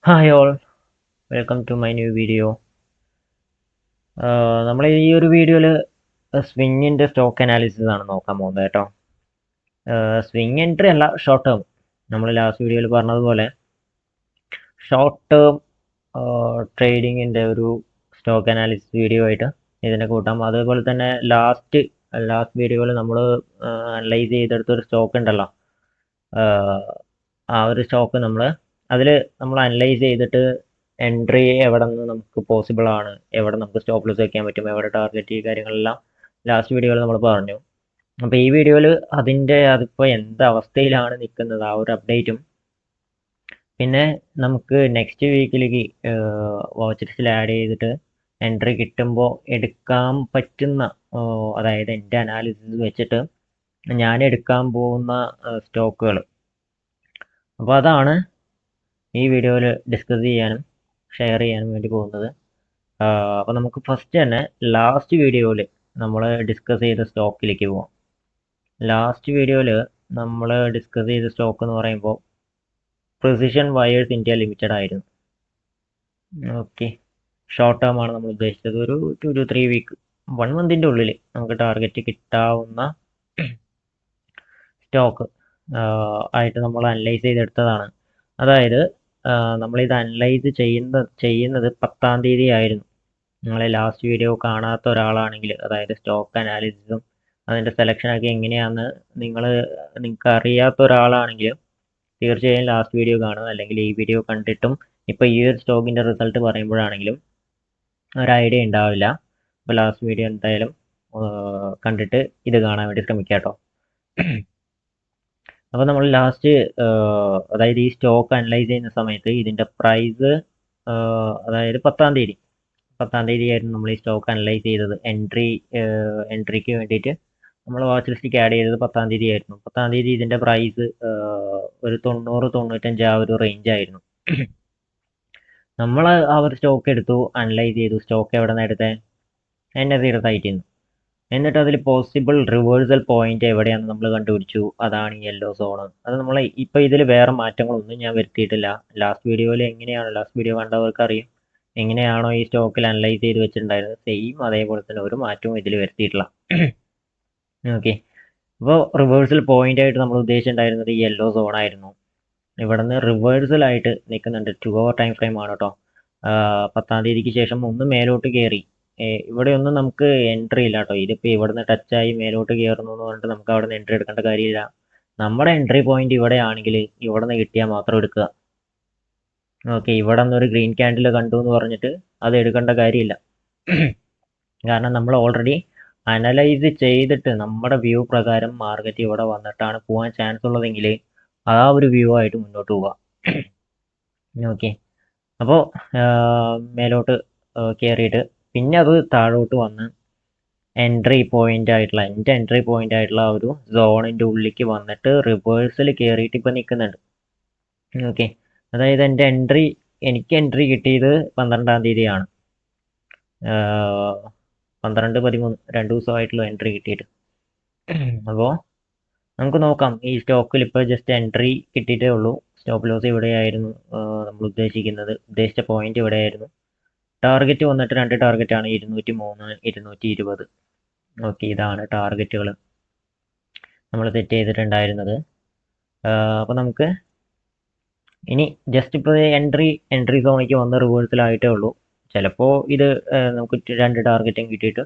Hi all, welcome to my new video. നമ്മൾ ഈ ഒരു വീഡിയോയിൽ സ്വിങ്ങിൻ്റെ സ്റ്റോക്ക് അനാലിസിസ് ആണ് നോക്കാൻ പോകുന്നത് കേട്ടോ. സ്വിങ് എൻട്രി അല്ല, ഷോർട്ട് ടേം. നമ്മൾ ലാസ്റ്റ് വീഡിയോയിൽ പറഞ്ഞതുപോലെ ഷോർട്ട് ടേം ട്രേഡിങ്ങിൻ്റെ ഒരു സ്റ്റോക്ക് അനാലിസിസ് വീഡിയോ ആയിട്ട് ഇതിനെ കൂട്ടാം. അതുപോലെ തന്നെ ലാസ്റ്റ് വീഡിയോയിൽ നമ്മൾ അനലൈസ് ചെയ്തെടുത്തൊരു സ്റ്റോക്ക് ഉണ്ടല്ലോ, ആ ഒരു സ്റ്റോക്ക് നമ്മൾ അനലൈസ് ചെയ്തിട്ട് എൻട്രി എവിടെ നിന്ന് നമുക്ക് പോസിബിൾ ആണ്, എവിടെ നമുക്ക് സ്റ്റോപ്പ് ലോസ് വെക്കാൻ പറ്റും, എവിടെ ടാർഗറ്റ്, ഈ കാര്യങ്ങളെല്ലാം ലാസ്റ്റ് വീഡിയോയിൽ നമ്മൾ പറഞ്ഞു. അപ്പോൾ ഈ വീഡിയോയിൽ അതിപ്പോൾ എന്ത് അവസ്ഥയിലാണ് നിൽക്കുന്നത്, ആ ഒരു അപ്ഡേറ്റും, പിന്നെ നമുക്ക് നെക്സ്റ്റ് വീക്കിലേക്ക് വാച്ച് ലിസ്റ്റിൽ ആഡ് ചെയ്തിട്ട് എൻട്രി കിട്ടുമ്പോൾ എടുക്കാൻ പറ്റുന്ന, അതായത് എൻ്റെ അനാലിസിസ് വെച്ചിട്ട് ഞാൻ എടുക്കാൻ പോകുന്ന സ്റ്റോക്കുകൾ. അപ്പോൾ അതാണ് ഈ വീഡിയോയിൽ ഡിസ്കസ് ചെയ്യാനും ഷെയർ ചെയ്യാനും വേണ്ടി പോകുന്നത്. അപ്പോൾ നമുക്ക് ഫസ്റ്റ് തന്നെ ലാസ്റ്റ് വീഡിയോയിൽ നമ്മൾ ഡിസ്കസ് ചെയ്ത സ്റ്റോക്കിലേക്ക് പോവാം. ലാസ്റ്റ് വീഡിയോയിൽ നമ്മൾ ഡിസ്കസ് ചെയ്ത സ്റ്റോക്ക് എന്ന് പറയുമ്പോൾ പ്രിസിഷൻ വയേഴ്സ് ഇന്ത്യ ലിമിറ്റഡ് ആയിരുന്നു. ഓക്കെ, ഷോർട്ട് ടേം ആണ് നമ്മൾ ഉദ്ദേശിച്ചത്. ഒരു 2 to 3 വീക്ക്, 1 മന്തിൻ്റെ ഉള്ളിൽ നമുക്ക് ടാർഗറ്റ് കിട്ടാവുന്ന സ്റ്റോക്ക് ആയിട്ട് നമ്മൾ അനലൈസ് ചെയ്തെടുത്തതാണ്. അതായത് നമ്മളിത് അനലൈസ് ചെയ്യുന്നത് 10-ാം തീയതി ആയിരുന്നു. നിങ്ങളെ ലാസ്റ്റ് വീഡിയോ കാണാത്ത ഒരാളാണെങ്കിൽ, അതായത് സ്റ്റോക്ക് അനാലിസിസും അതിൻ്റെ സെലക്ഷനൊക്കെ എങ്ങനെയാണെന്ന് നിങ്ങൾക്ക് അറിയാത്ത ഒരാളാണെങ്കിൽ തീർച്ചയായും ലാസ്റ്റ് വീഡിയോ കാണുക. അല്ലെങ്കിൽ ഈ വീഡിയോ കണ്ടിട്ടും ഇപ്പോൾ ഈ ഒരു സ്റ്റോക്കിൻ്റെ റിസൾട്ട് പറയുമ്പോഴാണെങ്കിലും ഒരു ഐഡിയ ഉണ്ടാവില്ല. അപ്പോൾ ലാസ്റ്റ് വീഡിയോ എന്തായാലും കണ്ടിട്ട് ഇത് കാണാൻ വേണ്ടി ശ്രമിക്കാം കേട്ടോ. അപ്പോൾ നമ്മൾ ലാസ്റ്റ്, അതായത് ഈ സ്റ്റോക്ക് അനലൈസ് ചെയ്യുന്ന സമയത്ത് ഇതിൻ്റെ പ്രൈസ്, അതായത് 10-ാം തീയതി ആയിരുന്നു നമ്മൾ ഈ സ്റ്റോക്ക് അനലൈസ് ചെയ്തത്. എൻട്രിക്ക് വേണ്ടിയിട്ട് നമ്മൾ വാച്ച് ലിസ്റ്റിലേക്ക് ആഡ് ചെയ്തത് 10-ാം തീയതി ആയിരുന്നു. 10-ാം തീയതി ഇതിൻ്റെ പ്രൈസ് ഒരു 90-95 ആ ഒരു റേഞ്ച് ആയിരുന്നു. നമ്മൾ ആ ഒരു സ്റ്റോക്ക് എടുത്തു, അനലൈസ് ചെയ്തു. സ്റ്റോക്ക് എവിടെ നിന്നാണ് എടുത്തത്? NSEയുടെ സൈറ്റിൽ നിന്ന്. എന്നിട്ട് അതിൽ പോസിബിൾ റിവേഴ്സൽ പോയിന്റ് എവിടെയാണെന്ന് നമ്മൾ കണ്ടുപിടിച്ചു. അതാണ് യെല്ലോ സോണ്. അത് നമ്മൾ ഇപ്പോൾ ഇതിൽ വേറെ മാറ്റങ്ങളൊന്നും ഞാൻ വരുത്തിയിട്ടില്ല. ലാസ്റ്റ് വീഡിയോ കണ്ടവർക്ക് അറിയും എങ്ങനെയാണോ ഈ സ്റ്റോക്കിൽ അനലൈസ് ചെയ്ത് വെച്ചിട്ടുണ്ടായിരുന്നത്, സെയിം അതേപോലെ തന്നെ ഒരു മാറ്റവും ഇതിൽ വരുത്തിയിട്ടില്ല. ഓക്കെ, അപ്പോൾ റിവേഴ്സൽ പോയിന്റ് ആയിട്ട് നമ്മൾ ഉദ്ദേശിച്ചിട്ടുണ്ടായിരുന്നത് യെല്ലോ സോൺ ആയിരുന്നു. ഇവിടെ നിന്ന് റിവേഴ്സലായിട്ട് നിൽക്കുന്നുണ്ട്. 2 hour ടൈം ഫ്രെയിം ആണ് കേട്ടോ. 10-ാം തീയതിക്ക് ശേഷം ഒന്ന് മേലോട്ട് കയറി. ഇവിടെ ഒന്നും നമുക്ക് എൻട്രി ഇല്ല കേട്ടോ. ഇതിപ്പോൾ ഇവിടുന്ന് ടച്ചായി മേലോട്ട് കയറുന്നു എന്ന് പറഞ്ഞിട്ട് നമുക്ക് അവിടെ നിന്ന് എൻട്രി എടുക്കേണ്ട കാര്യമില്ല. നമ്മുടെ എൻട്രി പോയിന്റ് ഇവിടെ ആണെങ്കിൽ ഇവിടെ നിന്ന് കിട്ടിയാൽ മാത്രം എടുക്കുക. ഓക്കെ, ഇവിടെ നിന്നൊരു ഗ്രീൻ ക്യാൻഡിൽ കണ്ടു എന്ന് പറഞ്ഞിട്ട് അത് എടുക്കേണ്ട കാര്യമില്ല. കാരണം നമ്മൾ ഓൾറെഡി അനലൈസ് ചെയ്തിട്ട് നമ്മുടെ വ്യൂ പ്രകാരം മാർക്കറ്റ് ഇവിടെ വന്നിട്ടാണ് പോകാൻ ചാൻസ് ഉള്ളതെങ്കിൽ ആ ഒരു വ്യൂ ആയിട്ട് മുന്നോട്ട് പോവുക. ഓക്കെ, അപ്പോൾ മേലോട്ട് കയറിയിട്ട് പിന്നെ അത് താഴോട്ട് വന്ന് എൻ്റെ എൻട്രി പോയിന്റ് ആയിട്ടുള്ള ഒരു സോണിൻ്റെ ഉള്ളിലേക്ക് വന്നിട്ട് റിവേഴ്സിൽ കയറിയിട്ട് ഇപ്പോൾ നിൽക്കുന്നുണ്ട്. ഓക്കെ, അതായത് എനിക്ക് എൻട്രി കിട്ടിയത് 12-ാം തീയതിയാണ്. 12-13 2 ദിവസമായിട്ടുള്ള എൻട്രി കിട്ടിയിട്ട്. അപ്പോൾ നമുക്ക് നോക്കാം. ഈ സ്റ്റോക്കിൽ ഇപ്പോൾ ജസ്റ്റ് എൻട്രി കിട്ടിയിട്ടേ ഉള്ളൂ. സ്റ്റോപ്പ് ലോസ് ഇവിടെയായിരുന്നു. നമ്മൾ ഉദ്ദേശിച്ച പോയിന്റ് ഇവിടെയായിരുന്നു. ടാർഗറ്റ് വന്നിട്ട് 2 ടാർഗറ്റാണ്, 203, 220. ഓക്കെ, ഇതാണ് ടാർഗറ്റുകൾ നമ്മൾ സെറ്റ് ചെയ്തിട്ടുണ്ടായിരുന്നത്. അപ്പോൾ നമുക്ക് ഇനി ജസ്റ്റ് ഇപ്പോൾ എൻട്രി സോണിലേക്ക് വന്ന് റിവേഴ്സലായിട്ടേ ഉള്ളൂ. ചിലപ്പോൾ ഇത് നമുക്ക് 2 ടാർഗറ്റും കിട്ടിയിട്ട്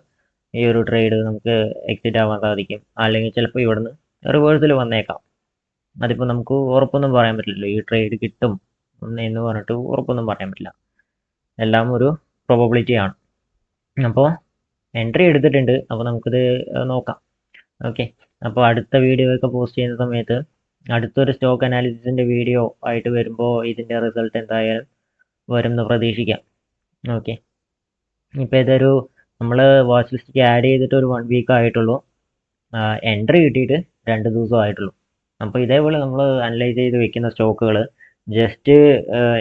ഈ ഒരു ട്രേഡ് നമുക്ക് എക്സിറ്റ് ആവാൻ സാധിക്കും. അല്ലെങ്കിൽ ചിലപ്പോൾ ഇവിടുന്ന് റിവേഴ്സൽ വന്നേക്കാം. അതിപ്പോൾ നമുക്ക് ഉറപ്പൊന്നും പറയാൻ പറ്റില്ലല്ലോ. ഈ ട്രേഡ് കിട്ടും എന്ന് പറഞ്ഞിട്ട് ഉറപ്പൊന്നും പറയാൻ പറ്റില്ല. എല്ലാം ഒരു പ്രോബബിലിറ്റി ആണ്. അപ്പോൾ എൻട്രി എടുത്തിട്ടുണ്ട്. അപ്പോൾ നമുക്കിത് നോക്കാം. ഓക്കെ, അപ്പോൾ അടുത്ത വീഡിയോ ഒക്കെ പോസ്റ്റ് ചെയ്യുന്ന സമയത്ത് അടുത്തൊരു സ്റ്റോക്ക് അനാലിസിസിൻ്റെ വീഡിയോ ആയിട്ട് വരുമ്പോൾ ഇതിൻ്റെ റിസൾട്ട് എന്തായാലും വരും എന്ന് പ്രതീക്ഷിക്കാം. ഓക്കെ, ഇപ്പോൾ ഇതൊരു നമ്മൾ വാച്ച് ലിസ്റ്റിലേക്ക് ആഡ് ചെയ്തിട്ട് ഒരു 1 വീക്ക് ആയിട്ടുള്ളൂ. എൻട്രി കിട്ടിയിട്ട് 2 ദിവസം ആയിട്ടുള്ളൂ. അപ്പോൾ ഇതേപോലെ നമ്മൾ അനലൈസ് ചെയ്ത് വെക്കുന്ന സ്റ്റോക്കുകൾ ജസ്റ്റ്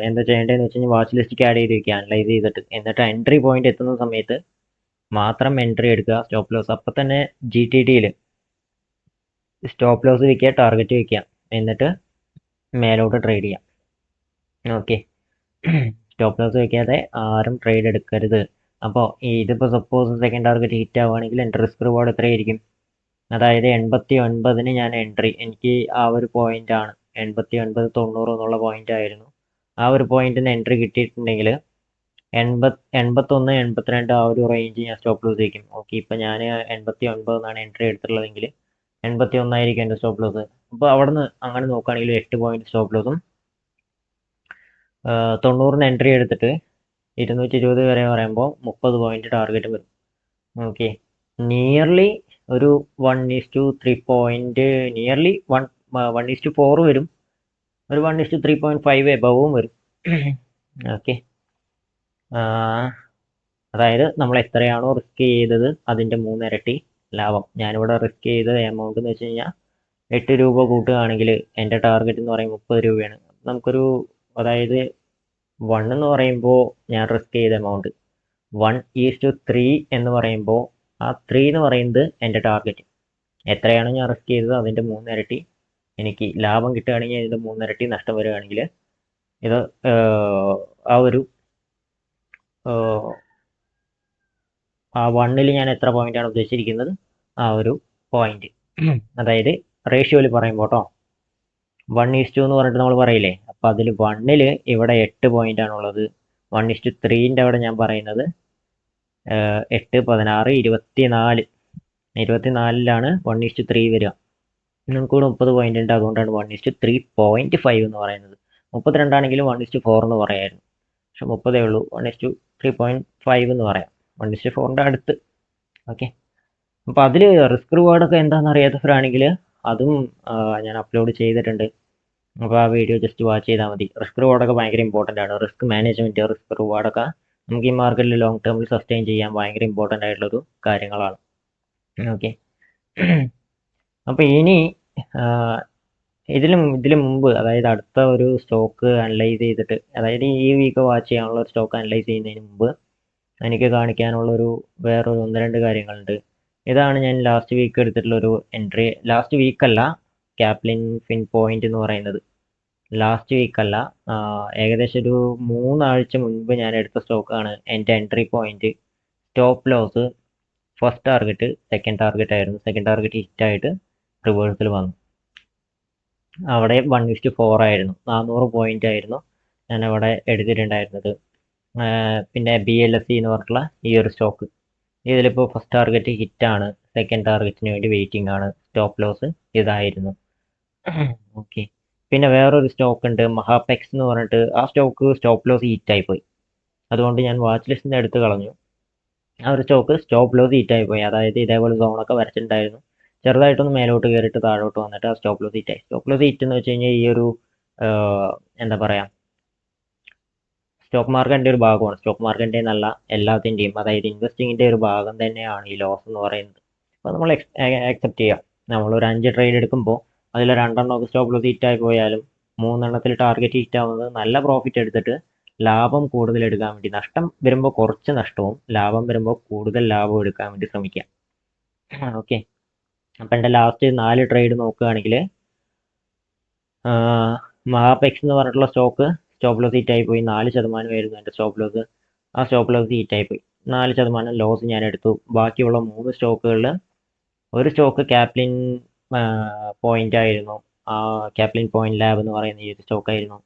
എന്താ ചെയ്യേണ്ടതെന്ന് വെച്ച് കഴിഞ്ഞാൽ വാച്ച് ലിസ്റ്റിലേക്ക് ആഡ് ചെയ്ത് വെക്കുക, അനലൈസ് ചെയ്തിട്ട്. എന്നിട്ട് എൻട്രി പോയിന്റ് എത്തുന്ന സമയത്ത് മാത്രം എൻട്രി എടുക്കുക. സ്റ്റോപ്പ് ലോസ് അപ്പം തന്നെ GTTയിൽ സ്റ്റോപ്പ് ലോസ് വെക്കുക, ടാർഗറ്റ് വെക്കുക, എന്നിട്ട് മേലോട്ട് ട്രേഡ് ചെയ്യാം. ഓക്കെ, സ്റ്റോപ്പ് ലോസ് വെക്കാതെ ആരും ട്രേഡ് എടുക്കരുത്. അപ്പോൾ ഇതിപ്പോൾ സപ്പോസ് സെക്കൻഡ് ടാർഗറ്റ് ഹിറ്റ് ആവുകയാണെങ്കിൽ എൻ്റെ റിസ്ക് റിവാർഡ് എത്രയായിരിക്കും? അതായത് 89 ഞാൻ എൻട്രി, എനിക്ക് ആ ഒരു പോയിൻ്റാണ് 89 90 എന്നുള്ള പോയിൻ്റ് ആയിരുന്നു. ആ ഒരു പോയിന്റിന് എൻട്രി കിട്ടിയിട്ടുണ്ടെങ്കിൽ 81 82 ആ ഒരു റേഞ്ച് ഞാൻ സ്റ്റോപ്പ് ലോസ് വയ്ക്കും. ഓക്കെ, ഇപ്പം ഞാൻ 89 എന്നാണ് എൻട്രി എടുത്തിട്ടുള്ളതെങ്കിൽ 81 ആയിരിക്കും എൻ്റെ സ്റ്റോപ്പ് ലോസ്. അപ്പോൾ അവിടെ നിന്ന് അങ്ങനെ നോക്കുകയാണെങ്കിൽ 8 പോയിന്റ് സ്റ്റോപ്പ് ലോസും 90 എൻട്രി എടുത്തിട്ട് 220 വരെ പറയുമ്പോൾ 30 പോയിന്റ് ടാർഗറ്റ് വരും. ഓക്കെ, നിയർലി ഒരു 1:3 പോയിന്റ്, നിയർലി 1:4 വരും, ഒരു 1:3.5 എബവും വരും. ഓക്കെ, അതായത് നമ്മൾ എത്രയാണോ റിസ്ക് ചെയ്തത് അതിൻ്റെ 3 ഇരട്ടി ലാഭം. ഞാനിവിടെ റിസ്ക് ചെയ്ത എമൗണ്ട് എന്ന് വെച്ച് കഴിഞ്ഞാൽ 8 രൂപ കൂട്ടുകയാണെങ്കിൽ എൻ്റെ ടാർഗറ്റ് എന്ന് പറയുമ്പോൾ 30 രൂപയാണ്. നമുക്കൊരു, അതായത് 1 എന്ന് പറയുമ്പോൾ ഞാൻ റിസ്ക് ചെയ്ത എമൗണ്ട് 1:3 എന്ന് പറയുമ്പോൾ ആ 3 എന്ന് പറയുന്നത് എൻ്റെ ടാർഗറ്റ്. എത്രയാണോ ഞാൻ റിസ്ക് ചെയ്തത് അതിൻ്റെ 3 ഇരട്ടി എനിക്ക് ലാഭം കിട്ടുകയാണെങ്കിൽ അതിൻ്റെ 3 ഇരട്ടി നഷ്ടം വരികയാണെങ്കിൽ ഇത് ആ ഒരു ആ 1-ൽ ഞാൻ എത്ര പോയിന്റാണ് ഉദ്ദേശിച്ചിരിക്കുന്നത് ആ ഒരു പോയിന്റ്, അതായത് റേഷ്യോയിൽ പറയുമ്പോൾ കേട്ടോ, 1:2 എന്ന് പറഞ്ഞിട്ട് നമ്മൾ പറയില്ലേ, അപ്പോൾ അതിൽ 1-ൽ ഇവിടെ 8 പോയിന്റ് ആണുള്ളത്. 1:3 അവിടെ ഞാൻ പറയുന്നത് 8 16 24, 24-ലാണ് 1:3 വരിക. നമുക്കിവിടെ 30 പോയിന്റ് ഉണ്ട്, അതുകൊണ്ടാണ് 1:3.5 എന്ന് പറയുന്നത്. 32 ആണെങ്കിലും 1:4 എന്ന് പറയായിരുന്നു, പക്ഷെ 30 ഉള്ളൂ, 1:3.5 എന്ന് പറയാം, 1:4ൻ്റെ അടുത്ത്. ഓക്കെ, അപ്പോൾ അതിൽ റിസ്ക് റിവാർഡൊക്കെ എന്താണെന്ന് അറിയാത്തവരാണെങ്കിൽ അതും ഞാൻ അപ്ലോഡ് ചെയ്തിട്ടുണ്ട്. അപ്പോൾ ആ വീഡിയോ ജസ്റ്റ് വാച്ച് ചെയ്താൽ മതി. റിസ്ക് റിവാർഡൊക്കെ ഭയങ്കര ഇമ്പോർട്ടൻ്റ് ആണ്. റിസ്ക് മാനേജ്മെൻറ്റ്, റിസ്ക് റിവാർഡൊക്കെ നമുക്ക് ഈ മാർക്കറ്റിൽ ലോങ് ടേമിൽ സസ്റ്റെയിൻ ചെയ്യാൻ ഭയങ്കര ഇമ്പോർട്ടൻ്റ് ആയിട്ടുള്ളൊരു കാര്യങ്ങളാണ്. ഓക്കെ, അപ്പോൾ ഇനി ഇതിന് മുമ്പ്, അതായത് അടുത്ത ഒരു സ്റ്റോക്ക് അനലൈസ് ചെയ്തിട്ട്, അതായത് ഈ വീക്ക് വാച്ച് ചെയ്യാനുള്ള ഒരു സ്റ്റോക്ക് അനലൈസ് ചെയ്യുന്നതിന് മുമ്പ് എനിക്ക് കാണിക്കാനുള്ളൊരു വേറൊരു 1-2 കാര്യങ്ങളുണ്ട്. ഇതാണ് ഞാൻ ലാസ്റ്റ് വീക്ക് എടുത്തിട്ടുള്ളൊരു എൻട്രി. ലാസ്റ്റ് വീക്കല്ല, ക്യാപ്ലിൻ ഫിൻ പോയിന്റ് എന്ന് പറയുന്നത് ലാസ്റ്റ് വീക്കല്ല, ഏകദേശം ഒരു 3 ആഴ്ച മുൻപ് ഞാൻ എടുത്ത സ്റ്റോക്കാണ്. എൻ്റെ entry point, stop loss, first target second target ആയിരുന്നു. സെക്കൻഡ് ടാർഗറ്റ് ഹിറ്റായിട്ട് റിവേഴ്സൽ വന്നു. അവിടെ 1:4 ആയിരുന്നു, 400 പോയിന്റ് ആയിരുന്നു ഞാൻ അവിടെ എടുത്തിട്ടുണ്ടായിരുന്നത്. പിന്നെ BLSE എന്ന് പറഞ്ഞിട്ടുള്ള ഈ ഒരു സ്റ്റോക്ക്, ഇതിലിപ്പോൾ ഫസ്റ്റ് ടാർഗറ്റ് ഹിറ്റാണ്, സെക്കൻഡ് ടാർഗറ്റിന് വേണ്ടി വെയിറ്റിംഗ് ആണ്, സ്റ്റോപ്പ് ലോസ് ഇതായിരുന്നു. ഓക്കെ, പിന്നെ വേറൊരു സ്റ്റോക്ക് ഉണ്ട് മഹാപെക്സ് എന്ന് പറഞ്ഞിട്ട്, ആ സ്റ്റോക്ക് സ്റ്റോപ്പ് ലോസ് ഹിറ്റായി പോയി, അതുകൊണ്ട് ഞാൻ വാച്ച് ലിസ്റ്റിൽ നിന്ന് എടുത്ത് കളഞ്ഞു. ആ ഒരു സ്റ്റോക്ക് സ്റ്റോപ്പ് ലോസ് ഹിറ്റായി പോയി, അതായത് ഇതേപോലെ സോണൊക്കെ വരച്ചിട്ടുണ്ടായിരുന്നു, ചെറുതായിട്ടൊന്ന് മേലോട്ട് കയറിയിട്ട് താഴോട്ട് വന്നിട്ട് ആ സ്റ്റോപ്പ് ലോസ് ഹിറ്റായി. സ്റ്റോപ്പ് ലോസ് ഹിറ്റ് എന്ന് വെച്ച് കഴിഞ്ഞാൽ ഈ ഒരു എന്താ പറയുക, സ്റ്റോക്ക് മാർക്കറ്റിൻ്റെ ഒരു ഭാഗമാണ്. സ്റ്റോക്ക് മാർക്കറ്റിൻ്റെ നല്ല എല്ലാത്തിൻ്റെയും, അതായത് ഇൻവെസ്റ്റിങ്ങിൻ്റെ ഒരു ഭാഗം തന്നെയാണ് ഈ ലോസ് എന്ന് പറയുന്നത്. അപ്പോൾ നമ്മൾ അക്സെപ്റ്റ് ചെയ്യാം. നമ്മളൊരു 5 ട്രേഡ് എടുക്കുമ്പോൾ അതിൽ 2 സ്റ്റോപ്പ് ലോസ് ഹിറ്റായി പോയാലും 3 ടാർഗറ്റ് ഹിറ്റ് ആവുന്നത് നല്ല പ്രോഫിറ്റ് എടുത്തിട്ട് ലാഭം കൂടുതൽ എടുക്കാൻ വേണ്ടി, നഷ്ടം വരുമ്പോൾ കുറച്ച് നഷ്ടവും ലാഭം വരുമ്പോൾ കൂടുതൽ ലാഭവും എടുക്കാൻ വേണ്ടി ശ്രമിക്കാം. ഓക്കെ, അപ്പം എൻ്റെ ലാസ്റ്റ് 4 ട്രേഡ് നോക്കുകയാണെങ്കിൽ മഹാപെക്സ് എന്ന് പറഞ്ഞിട്ടുള്ള സ്റ്റോപ്പ് ലോസ് ഹിറ്റായി പോയി. 4% ആയിരുന്നു എൻ്റെ സ്റ്റോപ്പ് ലോസ്. ആ സ്റ്റോപ്പ് ലോസ് ഹിറ്റായി പോയി, 4% ലോസ് ഞാൻ എടുത്തു. ബാക്കിയുള്ള 3 സ്റ്റോക്കുകളിൽ ഒരു സ്റ്റോക്ക് ക്യാപ്ലിൻ പോയിന്റ് ആയിരുന്നു, ക്യാപ്ലിൻ പോയിന്റ് ലാബ് എന്ന് പറയുന്ന ഈ ഒരു സ്റ്റോക്കായിരുന്നു.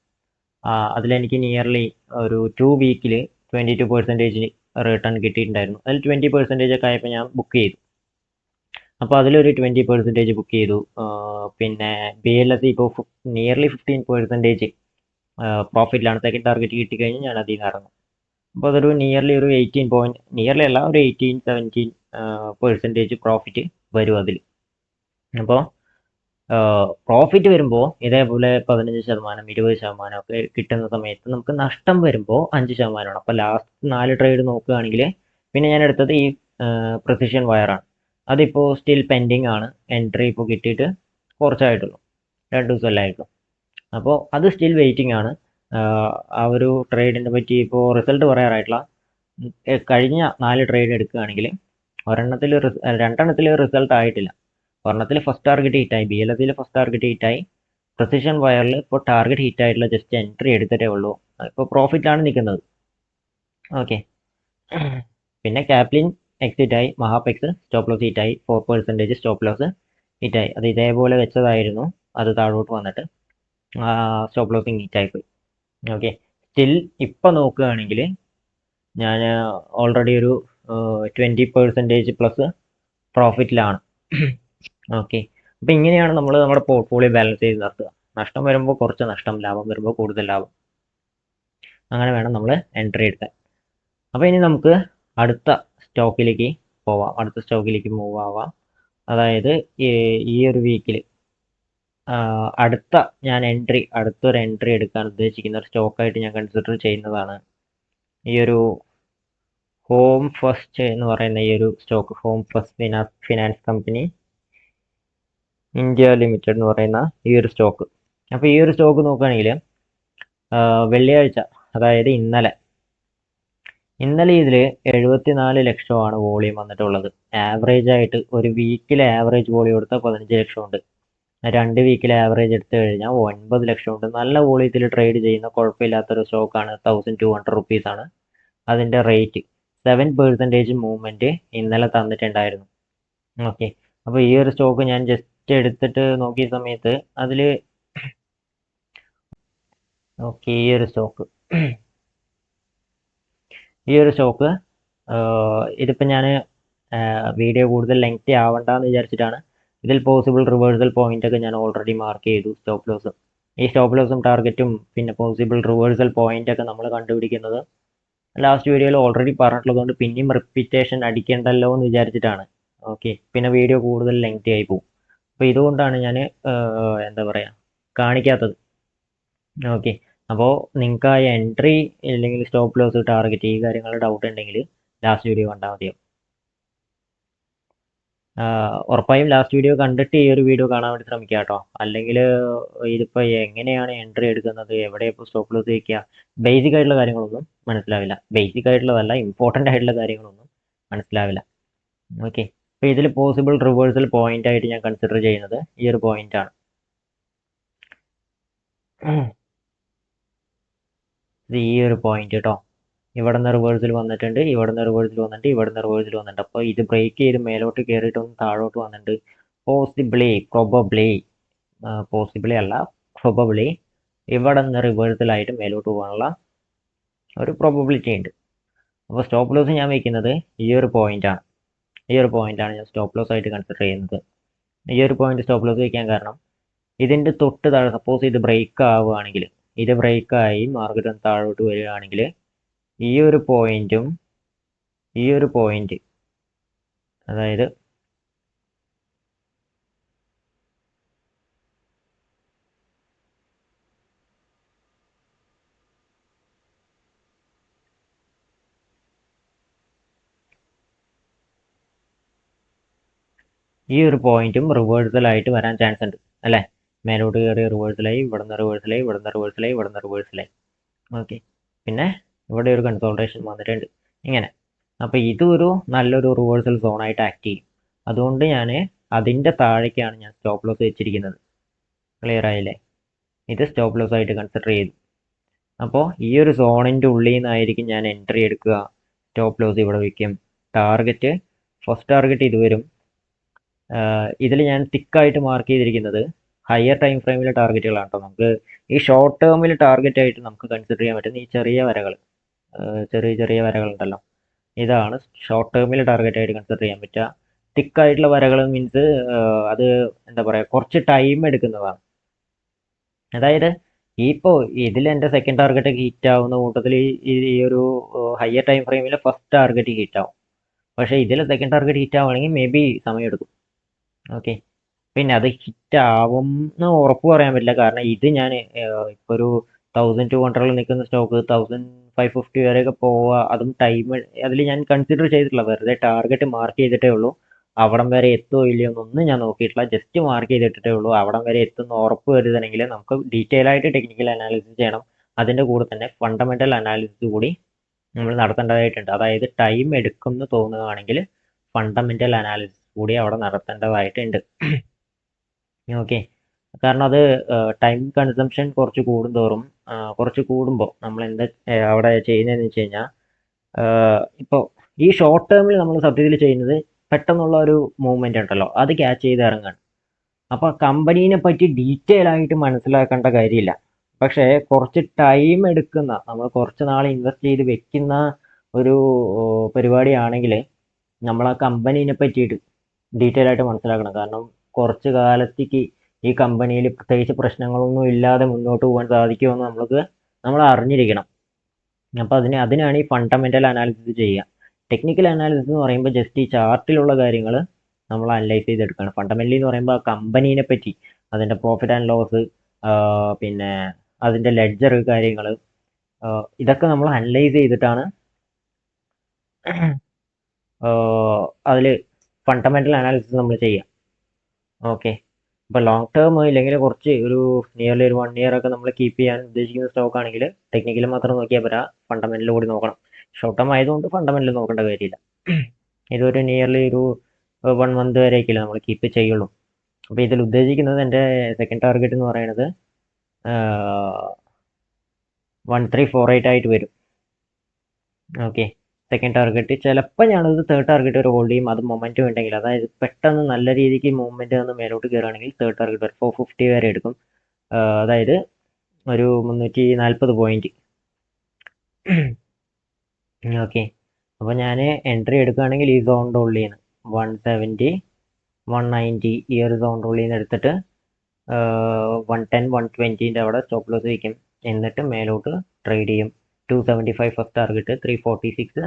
അതിലെനിക്ക് നിയർലി ഒരു 2 വീക്കിൽ 22% റിട്ടേൺ കിട്ടിയിട്ടുണ്ടായിരുന്നു. അതിൽ 20% ഒക്കെ ആയപ്പോൾ ഞാൻ ബുക്ക് ചെയ്തു. അപ്പോൾ അതിലൊരു 20% ബുക്ക് ചെയ്തു. പിന്നെ BLSE ഇപ്പോൾ നിയർലി 15% പ്രോഫിറ്റിലാണ്. സെക്കൻഡ് ടാർഗറ്റ് കിട്ടിക്കഴിഞ്ഞാൽ ഞാൻ അതിൽ നിന്ന് ഇറങ്ങും. അപ്പോൾ അതൊരു നിയർലി ഒരു 18 നിയർലി അല്ല, ഒരു 18-17% പ്രോഫിറ്റ് വരും അതിൽ. അപ്പോൾ പ്രോഫിറ്റ് വരുമ്പോൾ ഇതേപോലെ 15% 20% ഒക്കെ കിട്ടുന്ന സമയത്ത് നമുക്ക് നഷ്ടം വരുമ്പോൾ 5%ആണ്. അപ്പോൾ ലാസ്റ്റ് 4 ട്രേഡ് നോക്കുകയാണെങ്കിൽ, പിന്നെ ഞാൻ എടുത്തത് ഈ പ്രിസിഷൻ വയറാണ്. അതിപ്പോൾ സ്റ്റിൽ പെൻഡിങ് ആണ്, എൻട്രി ഇപ്പോൾ കിട്ടിയിട്ട് കുറച്ചായിട്ടുള്ളൂ, 2 ദിവസമല്ലേ ആയിട്ടുള്ളൂ. അപ്പോൾ അത് സ്റ്റിൽ വെയിറ്റിംഗ് ആണ്. ആ ഒരു ട്രേഡിനെ പറ്റി ഇപ്പോൾ റിസൾട്ട് പറയാറായിട്ടുള്ള കഴിഞ്ഞ 4 ട്രേഡ് എടുക്കുകയാണെങ്കിൽ 2 റിസൾട്ട് ആയിട്ടില്ല. ഒരെണ്ണത്തിൽ ഫസ്റ്റ് ടാർഗറ്റ് ഹിറ്റായി, BLSEയിൽ ഫസ്റ്റ് ടാർഗറ്റ് ഹിറ്റായി, പ്രിസിഷൻ വയറിൽ ഇപ്പോൾ ടാർഗറ്റ് ഹിറ്റ് ആയിട്ടുള്ള ജസ്റ്റ് എൻട്രി എടുത്തിട്ടേ ഉള്ളൂ. ഇപ്പോൾ പ്രോഫിറ്റിലാണ് നിൽക്കുന്നത്. ഓക്കെ. പിന്നെ ക്യാപ്ലിൻ എക്സിറ്റ് ആയി, മഹാപെക്സ് സ്റ്റോപ്പ് ലോസ് ഹിറ്റ് ആയി, 4% സ്റ്റോപ്പ് ലോസ് ഹിറ്റ് ആയി. അത് ഇതേപോലെ വെച്ചതായിരുന്നു, അത് താഴോട്ട് വന്നിട്ട് സ്റ്റോപ്പ് ലോസിങ് ഹിറ്റ് ആയിപ്പോയി. ഓക്കെ. സ്റ്റിൽ ഇപ്പം നോക്കുകയാണെങ്കിൽ ഞാൻ ഓൾറെഡി ഒരു 20% പ്ലസ് പ്രോഫിറ്റിലാണ്. ഓക്കെ. അപ്പം ഇങ്ങനെയാണ് നമ്മൾ നമ്മുടെ പോർട്ട്ഫോളിയോ ബാലൻസ് ചെയ്ത് നിർത്തുക. നഷ്ടം വരുമ്പോൾ കുറച്ച് നഷ്ടം, ലാഭം വരുമ്പോൾ കൂടുതൽ ലാഭം. അങ്ങനെ വേണം നമ്മൾ എൻട്രി എടുക്കാൻ. അപ്പോൾ ഇനി നമുക്ക് അടുത്ത സ്റ്റോക്കിലേക്ക് പോവാം, അടുത്ത സ്റ്റോക്കിലേക്ക് മൂവ് ആവാം. അതായത് ഈ ഒരു വീക്കിൽ അടുത്തൊരു എൻട്രി എടുക്കാൻ ഉദ്ദേശിക്കുന്ന ഒരു സ്റ്റോക്കായിട്ട് ഞാൻ കൺസിഡർ ചെയ്യുന്നതാണ് ഈ ഒരു ഹോം ഫസ്റ്റ് എന്ന് പറയുന്ന ഈ ഒരു stock. Home first finance company India limited എന്ന് പറയുന്ന ഈ ഒരു സ്റ്റോക്ക്. അപ്പോൾ ഈ ഒരു സ്റ്റോക്ക് നോക്കുകയാണെങ്കിൽ വെള്ളിയാഴ്ച, അതായത് ഇന്നലെ ഇതിൽ 74 ലക്ഷമാണ് വോളിയം വന്നിട്ടുള്ളത്. ആവറേജ് ആയിട്ട് ഒരു വീക്കിലെ ആവറേജ് വോളിയം എടുത്താൽ 15 ലക്ഷമുണ്ട്. 2 വീക്കിലെ ആവറേജ് എടുത്തു കഴിഞ്ഞാൽ 9 ലക്ഷമുണ്ട്. നല്ല വോളിയത്തിൽ ട്രേഡ് ചെയ്യുന്ന കുഴപ്പമില്ലാത്തൊരു സ്റ്റോക്കാണ്. 1200 റുപ്പീസാണ് അതിൻ്റെ റേറ്റ്. 7% മൂവ്മെൻറ്റ് ഇന്നലെ തന്നിട്ടുണ്ടായിരുന്നു. ഓക്കെ. അപ്പോൾ ഈ ഒരു സ്റ്റോക്ക് ഞാൻ ജസ്റ്റ് എടുത്തിട്ട് നോക്കിയ സമയത്ത് അതിൽ ഓക്കെ ഈ ഒരു സ്റ്റോക്ക് ഇതിപ്പോൾ ഞാൻ വീഡിയോ കൂടുതൽ ലെങ്തി ആവണ്ടെന്ന് വിചാരിച്ചിട്ടാണ്. ഇതിൽ പോസിബിൾ റിവേഴ്സൽ പോയിന്റ് ഒക്കെ ഞാൻ ഓൾറെഡി മാർക്ക് ചെയ്തു. സ്റ്റോപ്പ് ലോസും ഈ സ്റ്റോപ്പ് ലോസും ടാർഗറ്റും പിന്നെ പോസിബിൾ റിവേഴ്സൽ പോയിന്റ് ഒക്കെ നമ്മൾ കണ്ടുപിടിക്കുന്നത് ലാസ്റ്റ് വീഡിയോയിൽ ഓൾറെഡി പറഞ്ഞിട്ടുള്ളതുകൊണ്ട് പിന്നെയും റിപ്പീറ്റേഷൻ അടിക്കേണ്ടല്ലോ എന്ന് വിചാരിച്ചിട്ടാണ്. ഓക്കെ. പിന്നെ വീഡിയോ കൂടുതൽ ലെങ്തി ആയി പോകും. അപ്പോൾ ഇതുകൊണ്ടാണ് ഞാൻ എന്താ പറയുക കാണിക്കാത്തത്. ഓക്കെ. അപ്പോൾ നിങ്ങൾക്ക് ആ എൻട്രി അല്ലെങ്കിൽ സ്റ്റോപ്പ് ലോസ് ടാർഗറ്റ് ഈ കാര്യങ്ങളുടെ ഡൗട്ട് ഉണ്ടെങ്കിൽ ലാസ്റ്റ് വീഡിയോ കണ്ടാൽ മതിയാവും. ഉറപ്പായും ലാസ്റ്റ് വീഡിയോ കണ്ടിട്ട് ഈ ഒരു വീഡിയോ കാണാൻ വേണ്ടി ശ്രമിക്കുക കേട്ടോ. അല്ലെങ്കിൽ ഇതിപ്പോൾ എങ്ങനെയാണ് എൻട്രി എടുക്കുന്നത്, എവിടെ ഇപ്പോൾ സ്റ്റോപ്പ് ലോസ് വയ്ക്കുക, ബേസിക് ആയിട്ടുള്ള കാര്യങ്ങളൊന്നും മനസ്സിലാവില്ല. ബേസിക് ആയിട്ടുള്ളതല്ല, ഇമ്പോർട്ടൻ്റ് ആയിട്ടുള്ള കാര്യങ്ങളൊന്നും മനസ്സിലാവില്ല. ഓക്കെ. അപ്പോൾ ഇതിൽ പോസിബിൾ റിവേഴ്സൽ പോയിന്റ് ആയിട്ട് ഞാൻ കൺസിഡർ ചെയ്യുന്നത് ഈ ഒരു പോയിന്റാണ്. ഈ ഒരു പോയിന്റ് കേട്ടോ. ഇവിടെ നിന്ന് റിവേഴ്സിൽ വന്നിട്ടുണ്ട്, ഇവിടെ നിന്ന് റിവേഴ്സിൽ വന്നിട്ട്, ഇവിടെ നിന്ന് റിവേഴ്സിൽ വന്നിട്ടുണ്ട്. അപ്പോൾ ഇത് ബ്രേക്ക് ചെയ്ത് മേലോട്ട് കയറിയിട്ടൊന്ന് താഴോട്ട് വന്നിട്ടുണ്ട്. പോസിബിളി അല്ല പ്രൊബബിളി ഇവിടെ നിന്ന് റിവേഴ്സലായിട്ട് മേലോട്ട് പോകാനുള്ള ഒരു പ്രോബബിലിറ്റി ഉണ്ട്. അപ്പോൾ സ്റ്റോപ്പ് ലോസ് ഞാൻ വയ്ക്കുന്നത് ഈ ഒരു പോയിന്റാണ്. ഈ ഒരു പോയിന്റാണ് ഞാൻ സ്റ്റോപ്പ് ലോസ് ആയിട്ട് കൺസിഡർ ചെയ്യുന്നത്. ഈ ഒരു പോയിന്റ് സ്റ്റോപ്പ് ലോസ് വയ്ക്കാൻ കാരണം ഇതിൻ്റെ തൊട്ട് താഴെ സപ്പോസ് ഇത് ബ്രേക്ക് ആവുകയാണെങ്കിൽ, ഇത് ബ്രേക്കായി മാർക്കറ്റ് ഒന്ന് താഴോട്ട് വരികയാണെങ്കിൽ ഈ ഒരു പോയിന്റും ഈ ഒരു പോയിന്റ്, അതായത് ഈ ഒരു പോയിന്റും റിവേഴ്സലായിട്ട് വരാൻ ചാൻസ് ഉണ്ട് അല്ലേ. മേലോട്ട് കയറി റിവേഴ്സലായി, ഇവിടുന്ന് റിവേഴ്സലായി, ഇവിടുന്ന് റിവേഴ്സലായി, ഇവിടുന്ന് റിവേഴ്സലായി. ഓക്കെ. പിന്നെ ഇവിടെ ഒരു കൺസോൾട്ടേഷൻ വന്നിട്ടുണ്ട് ഇങ്ങനെ. അപ്പോൾ ഇതൊരു നല്ലൊരു റിവേഴ്സൽ സോണായിട്ട് ആക്ട് ചെയ്യും. അതുകൊണ്ട് ഞാൻ അതിൻ്റെ താഴേക്കാണ് ഞാൻ സ്റ്റോപ്പ് ലോസ് വെച്ചിരിക്കുന്നത്. ക്ലിയർ ആയില്ലേ? ഇത് സ്റ്റോപ്പ് ലോസ് ആയിട്ട് കൺസിഡർ ചെയ്തു. അപ്പോൾ ഈ ഒരു സോണിൻ്റെ ഉള്ളിൽ നിന്നായിരിക്കും ഞാൻ എൻട്രി എടുക്കുക. സ്റ്റോപ്പ് ലോസ് ഇവിടെ വയ്ക്കും. ടാർഗറ്റ് ഫസ്റ്റ് ടാർഗറ്റ് ഇത് വരും. ഇതിൽ ഞാൻ തിക്കായിട്ട് മാർക്ക് ചെയ്തിരിക്കുന്നത് ഹയർ ടൈം ഫ്രെയിമിലെ ടാർഗറ്റുകളാണ് കേട്ടോ. നമുക്ക് ഈ ഷോർട്ട് ടേമിൽ ടാർഗറ്റ് ആയിട്ട് നമുക്ക് കൺസിഡർ ചെയ്യാൻ പറ്റുന്ന ഈ ചെറിയ വരകൾ, ചെറിയ വരകളുണ്ടല്ലോ, ഇതാണ് ഷോർട്ട് ടേമിൽ ടാർഗറ്റ് ആയിട്ട് കൺസിഡർ ചെയ്യാൻ പറ്റുക. തിക്കായിട്ടുള്ള വരകൾ മീൻസ് അത് എന്താ പറയുക കുറച്ച് ടൈം എടുക്കുന്നതാണ്. അതായത് ഇപ്പോൾ ഇതിൽ എൻ്റെ സെക്കൻഡ് ടാർഗറ്റ് ഹിറ്റ് ആവുന്ന കൂട്ടത്തിൽ ഈ ഒരു ഹയർ ടൈം ഫ്രെയിമിലെ ഫസ്റ്റ് ടാർഗറ്റ് ഹിറ്റ് ആവും. പക്ഷേ ഇതിൽ സെക്കൻഡ് ടാർഗറ്റ് ഹിറ്റ് ആവുകയാണെങ്കിൽ മേ ബി സമയമെടുക്കും. ഓക്കെ. പിന്നെ അത് ഹിറ്റ് ആവും എന്ന് ഉറപ്പ് പറയാൻ പറ്റില്ല. കാരണം ഇത് ഞാൻ ഇപ്പോൾ ഒരു 1200 നിൽക്കുന്ന സ്റ്റോക്ക് 1550 വരെയൊക്കെ പോവുക, അതും ടൈം അതിൽ ഞാൻ കൺസിഡർ ചെയ്തിട്ടില്ല. വെറുതെ ടാർഗറ്റ് മാർക്ക് ചെയ്തിട്ടേ ഉള്ളൂ. അവിടം വരെ എത്തുമോ ഇല്ലയോ എന്നൊന്നും ഞാൻ നോക്കിയിട്ടില്ല. ജസ്റ്റ് മാർക്ക് ചെയ്തിട്ടേ ഉള്ളൂ. അവിടം വരെ എത്തുന്ന ഉറപ്പ് വരുത്തണമെങ്കിൽ നമുക്ക് ഡീറ്റെയിൽ ആയിട്ട് ടെക്നിക്കൽ അനാലിസിസ് ചെയ്യണം. അതിൻ്റെ കൂടെ തന്നെ ഫണ്ടമെൻ്റൽ അനാലിസിസ് കൂടി നമ്മൾ നടത്തേണ്ടതായിട്ടുണ്ട്. അതായത് ടൈം എടുക്കുമെന്ന് തോന്നുകയാണെങ്കിൽ ഫണ്ടമെൻ്റൽ അനാലിസിസ് കൂടി അവിടെ നടത്തേണ്ടതായിട്ടുണ്ട്. ഓക്കെ. കാരണം അത് ടൈം കൺസംഷൻ കുറച്ച് കൂടുന്തോറും കുറച്ച് കൂടുമ്പോൾ നമ്മൾ എന്താ അവിടെ ചെയ്യുന്നതെന്ന് വെച്ച് കഴിഞ്ഞാൽ ഇപ്പോൾ ഈ ഷോർട്ട് ടേമിൽ നമ്മൾ സത്യത്തിൽ ചെയ്യുന്നത് പെട്ടെന്നുള്ള ഒരു മൂവ്മെന്റ് ഉണ്ടല്ലോ അത് ക്യാച്ച് ചെയ്ത് ഇറങ്ങാണ്. അപ്പോൾ കമ്പനീനെ പറ്റി ഡീറ്റെയിൽ ആയിട്ട് മനസ്സിലാക്കേണ്ട കാര്യമില്ല. പക്ഷേ കുറച്ച് ടൈം എടുക്കുന്ന നമ്മൾ കുറച്ച് നാൾ ഇൻവെസ്റ്റ് ചെയ്ത് വെക്കുന്ന ഒരു പരിപാടിയാണെങ്കിൽ നമ്മൾ ആ കമ്പനീനെ പറ്റിയിട്ട് ഡീറ്റെയിൽ ആയിട്ട് മനസ്സിലാക്കണം. കാരണം കുറച്ച് കാലത്തേക്ക് ഈ കമ്പനിയിൽ പ്രത്യേകിച്ച് പ്രശ്നങ്ങളൊന്നും ഇല്ലാതെ മുന്നോട്ട് പോകാൻ സാധിക്കുമെന്ന് നമ്മൾ അറിഞ്ഞിരിക്കണം. അപ്പോൾ അതിനാണ് ഈ ഫണ്ടമെന്റൽ അനാലിസിസ് ചെയ്യുക. ടെക്നിക്കൽ അനാലിസിസ് എന്ന് പറയുമ്പോൾ ജസ്റ്റ് ഈ ചാർട്ടിലുള്ള കാര്യങ്ങൾ നമ്മൾ അനലൈസ് ചെയ്തെടുക്കണം. ഫണ്ടമെന്റലി എന്ന് പറയുമ്പോൾ ആ കമ്പനീനെ പറ്റി അതിൻ്റെ പ്രോഫിറ്റ് ആൻഡ് ലോസ്, പിന്നെ അതിൻ്റെ ലെഡ്ജർ കാര്യങ്ങൾ, ഇതൊക്കെ നമ്മൾ അനലൈസ് ചെയ്തിട്ടാണ് അതിൽ ഫണ്ടമെന്റൽ അനാലിസിസ് നമ്മൾ ചെയ്യുക. ഓക്കെ, ഇപ്പോൾ ലോങ് ടേം ഇല്ലെങ്കിൽ കുറച്ച് ഒരു നിയർലി ഒരു 1 ഇയർ ഒക്കെ നമ്മൾ കീപ്പ് ചെയ്യാൻ ഉദ്ദേശിക്കുന്ന സ്റ്റോക്ക് ആണെങ്കിൽ ടെക്നിക്കൽ മാത്രം നോക്കിയാൽ പോരാ, ഫണ്ടമെന്റൽ കൂടി നോക്കണം. ഷോർട്ട് ടേം ആയതുകൊണ്ട് ഫണ്ടമെന്റൽ നോക്കേണ്ട കാര്യമില്ല. ഇതൊരു നിയർലി ഒരു 1 മന്ത് വരെയൊക്കെയല്ലേ നമ്മൾ കീപ്പ് ചെയ്യുള്ളൂ. അപ്പോൾ ഇതിൽ ഉദ്ദേശിക്കുന്നത് എൻ്റെ സെക്കൻഡ് ടാർഗറ്റ് എന്ന് പറയുന്നത് 1348 ആയിട്ട് വരും. ഓക്കെ, സെക്കൻഡ് ടാർഗറ്റ് ചിലപ്പോൾ ഞാനത് തേർഡ് ടാർഗറ്റ് വരെ ഹോൾഡ് ചെയ്യും. അത് മൊമെൻറ്റം ഉണ്ടെങ്കിൽ, അതായത് പെട്ടെന്ന് നല്ല രീതിക്ക് മൂവ്മെൻറ്റ് വന്ന് മേലോട്ട് കയറുകയാണെങ്കിൽ തേർഡ് ടാർഗറ്റ് വരെ 450 വരെ എടുക്കും. അതായത് ഒരു 340 പോയിന്റ്. ഓക്കെ, അപ്പോൾ ഞാൻ എൻട്രി എടുക്കുകയാണെങ്കിൽ ഈ സോണിൻ്റെ ഉള്ളിൽ നിന്ന് 170 190 ഈ ഒരു സോണിൻ്റെ ഉള്ളിൽ നിന്ന് എടുത്തിട്ട് 110 120 അവിടെ സ്റ്റോപ്പ് ലോസ് വയ്ക്കും. എന്നിട്ട് മേലോട്ട് ട്രേഡ് ചെയ്യും. 275 ഫസ്റ്റ് ടാർഗറ്റ്, 346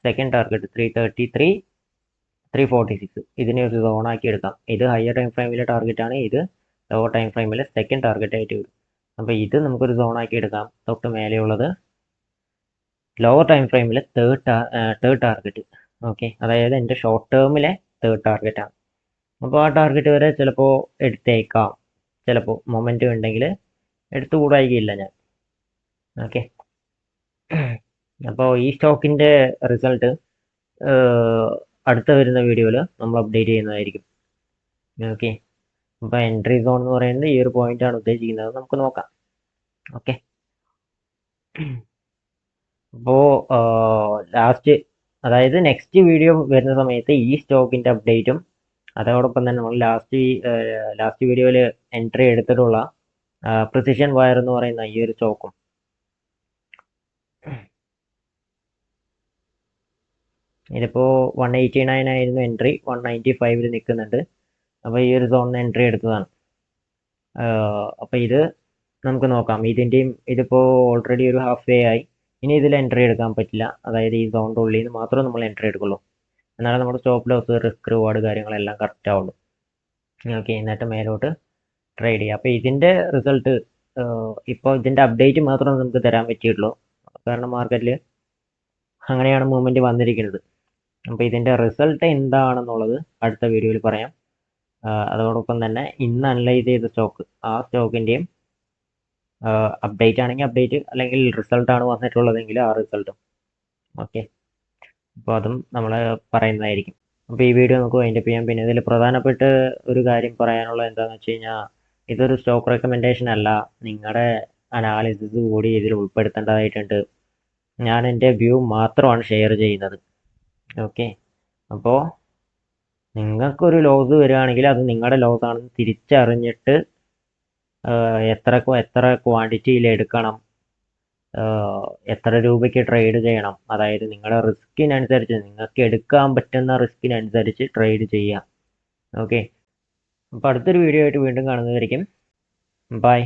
സെക്കൻഡ് ടാർഗറ്റ്, 333 346 ഇതിനെ ഒരു സോൺ ആക്കി എടുക്കാം. ഇത് ഹയർ ടൈം ഫ്രെയിമിലെ ടാർഗറ്റ് ആണ്, ഇത് ലോവർ ടൈം ഫ്രെയിമിലെ സെക്കൻഡ് ടാർഗറ്റ് ആയിട്ട് വരും. അപ്പോൾ ഇത് നമുക്കൊരു സോൺ ആക്കി എടുക്കാം. തൊട്ട് മേലെയുള്ളത് ലോവർ ടൈം ഫ്രെയിമിലെ തേർഡ് ടാർഗറ്റ്. ഓക്കെ, അതായത് എൻ്റെ ഷോർട്ട് ടേമിലെ തേർഡ് ടാർഗറ്റ് ആണ്. അപ്പോൾ ആ ടാർഗറ്റ് വരെ ചിലപ്പോൾ എടുത്തേക്കാം, ചിലപ്പോൾ മൊമെൻറ്റം ഉണ്ടെങ്കിൽ എടുത്തുകൂടായികയില്ല ഞാൻ. ഓക്കെ, അപ്പോൾ ഈ സ്റ്റോക്കിൻ്റെ റിസൾട്ട് അടുത്ത വരുന്ന വീഡിയോയിൽ നമ്മൾ അപ്ഡേറ്റ് ചെയ്യുന്നതായിരിക്കും. ഓക്കെ, അപ്പോൾ എൻട്രി സോൺ എന്ന് പറയുന്നത് ഈ ഒരു പോയിന്റാണ് ഉദ്ദേശിക്കുന്നത്. നമുക്ക് നോക്കാം. ഓക്കെ, അപ്പോൾ ലാസ്റ്റ്, അതായത് നെക്സ്റ്റ് വീഡിയോ വരുന്ന സമയത്ത് ഈ സ്റ്റോക്കിൻ്റെ അപ്ഡേറ്റും അതോടൊപ്പം തന്നെ നമ്മൾ ലാസ്റ്റ് വീഡിയോയിൽ എൻട്രി എടുത്തിട്ടുള്ള പ്രിസിഷൻ വയർ എന്ന് പറയുന്ന ഈ ഒരു സ്റ്റോക്കും, ഇതിപ്പോൾ 189 ആയിരുന്നു എൻട്രി, 195 നിൽക്കുന്നുണ്ട്. അപ്പോൾ ഈ ഒരു സോണിന് എൻട്രി എടുത്തതാണ്. അപ്പോൾ ഇത് നമുക്ക് നോക്കാം. ഇതിപ്പോൾ ഓൾറെഡി ഒരു ഹാഫ് വേ ആയി. ഇനി ഇതിൽ എൻട്രി എടുക്കാൻ പറ്റില്ല. അതായത് ഈ സോണിൻ്റെ ഉള്ളിൽ നിന്ന് മാത്രമേ നമ്മൾ എൻട്രി എടുക്കുള്ളൂ. എന്നാലും നമ്മുടെ സ്റ്റോപ്പ് ലോസ്, റിസ്ക്, റിവാർഡ് കാര്യങ്ങളെല്ലാം കറക്റ്റ് ആവുള്ളൂ. ഓക്കെ, എന്നിട്ട് മേലോട്ട് ട്രേഡ് ചെയ്യുക. അപ്പോൾ ഇതിൻ്റെ റിസൾട്ട് ഇപ്പോൾ ഇതിൻ്റെ അപ്ഡേറ്റ് മാത്രമേ നമുക്ക് തരാൻ പറ്റിയിട്ടുള്ളൂ. കാരണം മാർക്കറ്റിൽ അങ്ങനെയാണ് മൂവ്മെൻറ്റ് വന്നിരിക്കുന്നത്. അപ്പോൾ ഇതിൻ്റെ റിസൾട്ട് എന്താണെന്നുള്ളത് അടുത്ത വീഡിയോയിൽ പറയാം. അതോടൊപ്പം തന്നെ ഇന്ന് അനലൈസ് ചെയ്ത സ്റ്റോക്ക്, ആ സ്റ്റോക്കിൻ്റെയും അപ്ഡേറ്റ് ആണെങ്കിൽ അപ്ഡേറ്റ്, അല്ലെങ്കിൽ റിസൾട്ടാണ് വന്നിട്ടുള്ളതെങ്കിൽ ആ റിസൾട്ടും. ഓക്കെ, അപ്പോൾ അതും നമ്മൾ പറയുന്നതായിരിക്കും. അപ്പോൾ ഈ വീഡിയോ നമുക്ക് വൈൻഡപ്പ് ചെയ്യാം. പിന്നെ ഇതിൽ പ്രധാനപ്പെട്ട ഒരു കാര്യം പറയാനുള്ളത് എന്താണെന്ന് വെച്ച് കഴിഞ്ഞാൽ, ഇതൊരു സ്റ്റോക്ക് റെക്കമെൻഡേഷൻ അല്ല, നിങ്ങളുടെ അനാലിസിസ് കൂടി ഇതിൽ ഉൾപ്പെടുത്തേണ്ടതായിട്ടുണ്ട്. ഞാൻ എൻ്റെ വ്യൂ മാത്രമാണ് ഷെയർ ചെയ്യുന്നത്. ഓക്കെ, അപ്പോൾ നിങ്ങൾക്കൊരു ലോസ് വരികയാണെങ്കിൽ അത് നിങ്ങളുടെ ലോസ് ആണെന്ന് തിരിച്ചറിഞ്ഞിട്ട് എത്ര ക്വാണ്ടിറ്റിയിൽ എടുക്കണം, എത്ര രൂപയ്ക്ക് ട്രേഡ് ചെയ്യണം, അതായത് നിങ്ങളുടെ റിസ്കിനനുസരിച്ച്, നിങ്ങൾക്ക് എടുക്കാൻ പറ്റുന്ന റിസ്കിനനുസരിച്ച് ട്രേഡ് ചെയ്യാം. ഓക്കെ, അപ്പോൾ അടുത്തൊരു വീഡിയോ ആയിട്ട് വീണ്ടും കാണുന്നതായിരിക്കും. ബൈ.